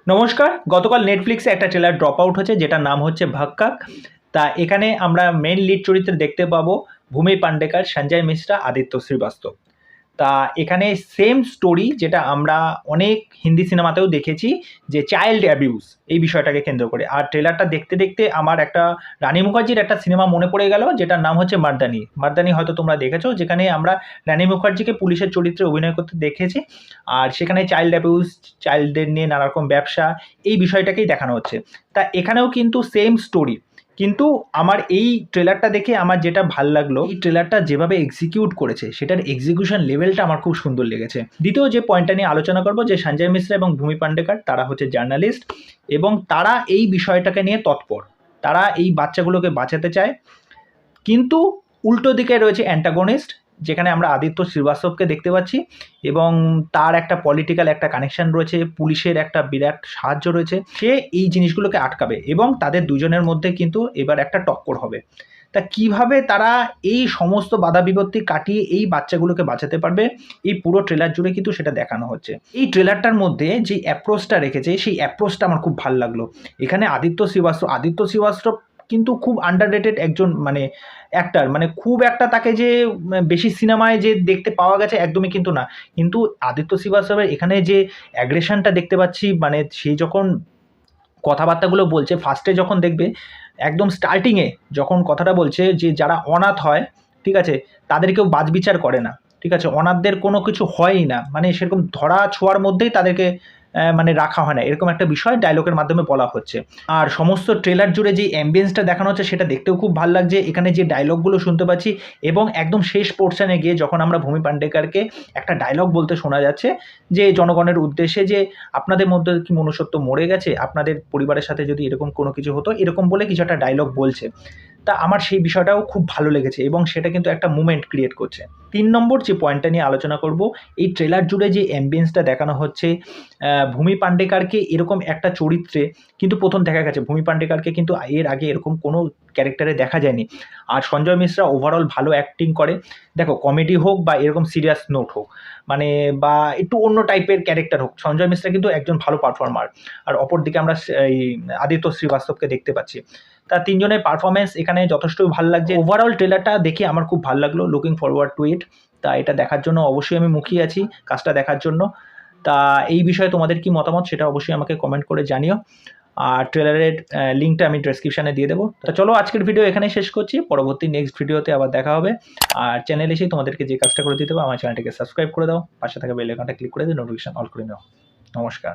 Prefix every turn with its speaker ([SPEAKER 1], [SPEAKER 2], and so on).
[SPEAKER 1] নমস্কার। গতকাল নেটফ্লিক্সে একটা ট্রেলার ড্রপ আউট হচ্ছে যেটার নাম হচ্ছে ভাগ্যাক। তা এখানে আমরা মেইন লিড চরিত্রে দেখতে পাবো ভূমি পান্ডেকার, সঞ্জয় মিশ্রা, আদিত্য শ্রীবাস্তব। তা এখানে সেম স্টোরি যেটা আমরা অনেক হিন্দি সিনেমাতেও দেখেছি, যে চাইল্ড অ্যাবিউজ এই বিষয়টাকে কেন্দ্র করে। আর ট্রেলারটা দেখতে দেখতে আমার একটা রানী মুখার্জির একটা সিনেমা মনে পড়ে গেল যেটার নাম হচ্ছে মার্দানি। মার্দানি হয়তো তোমরা দেখেছো, যেখানে আমরা রানী মুখার্জিকে পুলিশের চরিত্রে অভিনয় করতে দেখেছি। আর সেখানে চাইল্ড অ্যাবিউজ, চাইল্ডদের নিয়ে নানা রকম ব্যবসা, এই বিষয়টাকেই দেখানো হচ্ছে। তা এখানেও কিন্তু সেম স্টোরি। কিন্তু আমার এই ট্রেলারটা দেখে আমার যেটা ভাল লাগলো, এই ট্রেলারটা যেভাবে এক্সিকিউট করেছে সেটার এক্সিকিউশন লেভেলটা আমার খুব সুন্দর লেগেছে। দ্বিতীয় যে পয়েন্টটা নিয়ে আলোচনা করব, যে সঞ্জয় মিশ্রা এবং ভূমি পান্ডেকার তারা হচ্ছে জার্নালিস্ট এবং তারা এই বিষয়টাকে নিয়ে তৎপর। তারা এই বাচ্চাগুলোকে বাঁচাতে চায়, কিন্তু উল্টো দিকে রয়েছে অ্যান্টাগনিস্ট, যেখানে আমরা আদিত্য শ্রীবাস্তবকে দেখতে পাচ্ছি এবং তার একটা পলিটিক্যাল একটা কানেকশন রয়েছে, পুলিশের একটা বিরাট সাহায্য রয়েছে। সে এই জিনিসগুলোকে আটকাবে এবং তাদের দুজনের মধ্যে কিন্তু এবার একটা টক্কর হবে। তা কিভাবে তারা এই সমস্ত বাধা বিপত্তি কাটিয়ে এই বাচ্চাগুলোকে বাঁচাতে পারবে, এই পুরো ট্রেলার জুড়ে কিন্তু সেটা দেখানো হচ্ছে। এই ট্রেলারটার মধ্যে যে অ্যাপ্রোচটা রেখেছে, সেই অ্যাপ্রোচটা আমার খুব ভালো লাগলো। এখানে আদিত্য শ্রীবাস্তব কিন্তু খুব আন্ডাররেটেড একজন অ্যাক্টার। খুব একটা তাকে যে বেশি সিনেমায় যে দেখতে পাওয়া গেছে একদমই কিন্তু না। কিন্তু আদিত্য শ্রীবাস্তবের এখানে যে অ্যাগ্রেশনটা দেখতে পাচ্ছি, সে যখন কথাবার্তাগুলো বলছে, ফার্স্টে যখন দেখবে একদম স্টার্টিংয়ে যখন কথাটা বলছে যে যারা অনাথ হয়, ঠিক আছে, তাদের কেউ বাছবিচার করে না, ঠিক আছে, অনাথদের কোনো কিছু হয়ই না, সেরকম ধরা ছোঁয়ার মধ্যেই তাদেরকে রাখা হয় না, এরকম একটা বিষয় ডায়লগের মাধ্যমে বলা হচ্ছে। আর সমস্ত ট্রেলার জুড়ে যে অ্যাম্বিয়েন্সটা দেখানো হচ্ছে সেটা দেখতেও খুব ভালো লাগছে। এখানে যে ডায়লগগুলো শুনতে পাচ্ছি এবং একদম শেষ পোর্শনে গিয়ে যখন আমরা ভূমি পান্ডেকারকে একটা ডায়লগ বলতে শোনা যাচ্ছে, যে জনগণের উদ্দেশ্যে, যে আপনাদের মধ্যে কি মনুষ্যত্ব মরে গেছে, আপনাদের পরিবারের সাথে যদি এরকম কোনো কিছু হতো, এরকম বলে কিছু একটা ডায়লগ বলছে। তা আমার সেই বিষয়টাও খুব ভালো লেগেছে এবং সেটা কিন্তু একটা মুভমেন্ট ক্রিয়েট করছে। ৩ নম্বর যে পয়েন্টটা নিয়ে আলোচনা করব, এই ট্রেলার জুড়ে যে অ্যাম্বিয়েন্সটা দেখানো হচ্ছে, ভূমি পান্ডেকারকে এরকম একটা চরিত্রে কিন্তু প্রথম দেখা গেছে। ভূমি পান্ডেকারকে কিন্তু এর আগে এরকম কোনো ক্যারেক্টারে দেখা যায়নি। আর সঞ্জয় মিশ্রা ওভারঅল ভালো অ্যাক্টিং করে। দেখো, কমেডি হোক বা এরকম সিরিয়াস নোট হোক, বা একটু অন্য টাইপের ক্যারেক্টার হোক, সঞ্জয় মিশ্রা কিন্তু একজন ভালো পারফর্মার। আর অপরদিকে আমরা এই আদিত্য শ্রীবাস্তবকে দেখতে পাচ্ছি। তা তিনজনের পারফরমেন্স এখানে যথেষ্টই ভালো লাগছে। ওভারঅল ট্রেলারটা দেখে আমার খুব ভালো লাগলো। লুকিং ফরওয়ার্ড টু ইট। তা এটা দেখার জন্য অবশ্যই আমি মুখিয়ে আছি, কাজটা দেখার জন্য। তা এই বিষয়ে তোমাদের কি মতামত সেটা অবশ্যই আমাকে কমেন্ট করে জানিও। আর ট্রেলারের লিঙ্কটা আমি ডেসক্রিপশানে দিয়ে দেবো। তা চলো, আজকের ভিডিও এখানেই শেষ করছি। পরবর্তী নেক্সট ভিডিওতে আবার দেখা হবে। আর চ্যানেলে এসেই তোমাদেরকে যে কাজটা করে দিতে হবে, আমার চ্যানেলটাকে সাবস্ক্রাইব করে দাও, পাশে থাকা বেল আইকনটা ক্লিক করে দিয়ে নোটিফিকেশন অল করে নাও। নমস্কার।